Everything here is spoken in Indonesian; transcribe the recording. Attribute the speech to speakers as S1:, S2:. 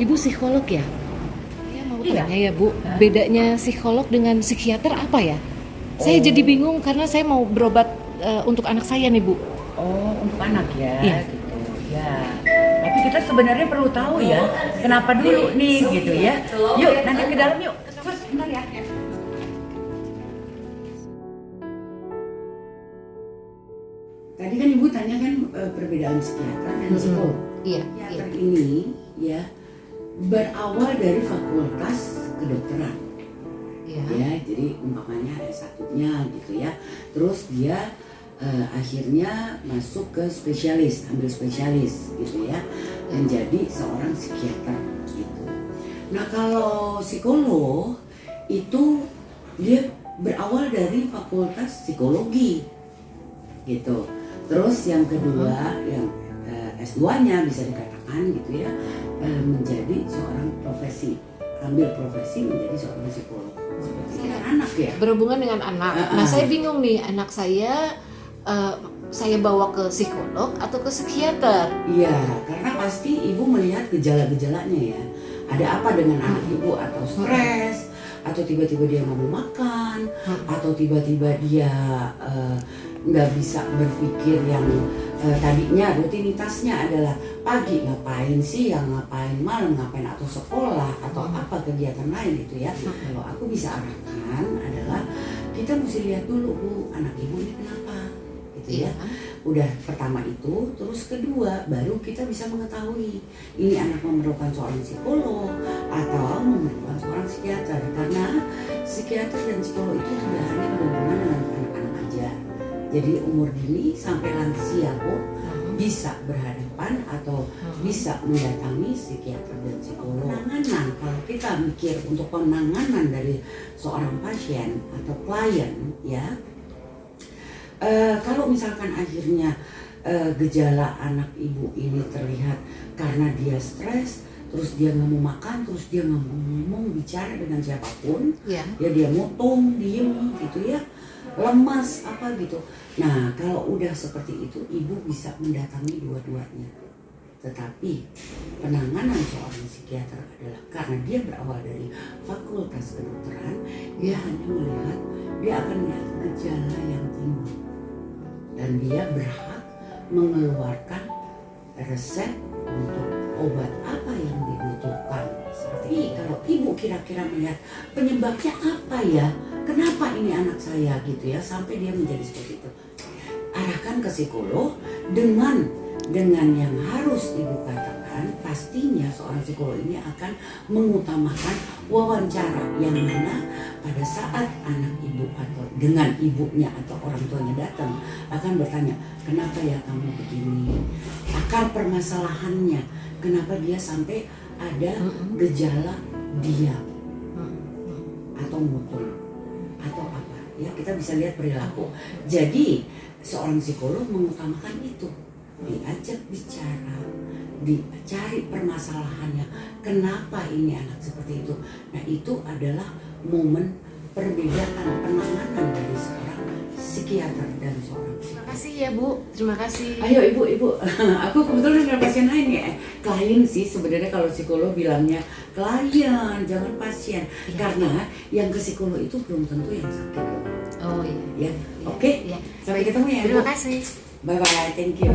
S1: Ibu psikolog ya? Saya mau
S2: Iya.
S1: tanya ya Bu, bedanya psikolog dengan psikiater apa ya? Saya jadi bingung karena saya mau berobat untuk anak saya nih Bu.
S2: Oh, untuk anak ya,
S1: Iya.
S2: gitu ya. Tapi kita sebenarnya perlu tahu ya, kenapa dulu nih, gitu ya. Yuk, nanti ke dalam yuk. Terus, bentar ya. Tadi kan Ibu tanya kan perbedaan psikiater dan psikolog.
S1: Iya.
S2: Psikiater ini ya berawal dari fakultas kedokteran.
S1: Iya.
S2: Ya, jadi umpamanya S1-nya gitu ya. Terus dia akhirnya masuk ke spesialis, ambil spesialis gitu ya, menjadi seorang psikiater gitu. Nah kalau psikolog itu dia berawal dari fakultas psikologi gitu. Terus yang kedua yang S2-nya bisa dikatakan gitu ya, menjadi seorang profesi, ambil profesi menjadi seorang psikolog. Seperti anak ya.
S1: Berhubungan dengan anak. Nah saya bingung nih, anak saya bawa ke psikolog atau ke psikiater?
S2: Iya, karena pasti ibu melihat gejala-gejalanya ya. Ada apa dengan anak ibu, atau stres, atau tiba-tiba dia nggak mau makan, atau tiba-tiba dia nggak bisa berpikir yang tadinya rutinitasnya adalah pagi ngapain, siang ngapain, malam ngapain, atau sekolah atau apa kegiatan lain itu ya. Kalau aku bisa arahkan adalah kita mesti lihat dulu Bu, anak ibu ini kenapa gitu ya. Udah pertama itu, terus kedua baru kita bisa mengetahui ini anak memerlukan seorang psikolog atau memerlukan seorang psikiater, karena psikiater dan psikolog itu tidak hanya berhubungan dengan anak-anak aja. Jadi umur dini sampai lansia pun bisa berhadapan atau bisa mendatangi psikiater dan psikolog. Penanganan, kalau kita mikir untuk penanganan dari seorang pasien atau klien ya, kalau misalkan akhirnya gejala anak ibu ini terlihat karena dia stres, terus dia nggak mau makan, terus dia nggak mau ngomong, bicara dengan siapapun, ya dia motong, diem gitu ya, lemas apa gitu. Nah kalau udah seperti itu, ibu bisa mendatangi dua-duanya. Tetapi penanganan seorang psikiater adalah karena dia berawal dari fakultas kedokteran, dia hanya melihat, dia akan melihat gejala yang timbul dan dia berhak mengeluarkan resep untuk obat apa yang dibutuhkan. Seperti kalau ibu kira-kira melihat penyebabnya apa ya, kenapa ini anak saya gitu ya, sampai dia menjadi seperti itu, arahkan ke psikolog dengan yang harus ibu katakan. Pastinya seorang psikolog ini akan mengutamakan wawancara yang mana pada saat anak ibu atau dengan ibunya atau orang tuanya datang akan bertanya, kenapa ya kamu begini, akar permasalahannya, kenapa dia sampai ada gejala diam atau mutung atau apa ya, kita bisa lihat perilaku. Jadi seorang psikolog mengutamakan itu, diajak bicara, dicari permasalahannya, kenapa ini anak seperti itu. Nah itu adalah momen perbedaan penanganan dari seorang psikiater dan seorang psikolog.
S1: Terima kasih ya Bu, terima kasih.
S2: Ayo ibu, aku kebetulan ada pasien lain ya, klien sih sebenarnya. Kalau psikolog bilangnya klien, jangan pasien, karena yang ke psikolog itu belum tentu yang sakit.
S1: Oh iya.
S2: Ya, oke. Sampai ketemu ya.
S1: Terima kasih.
S2: Bye bye, thank you.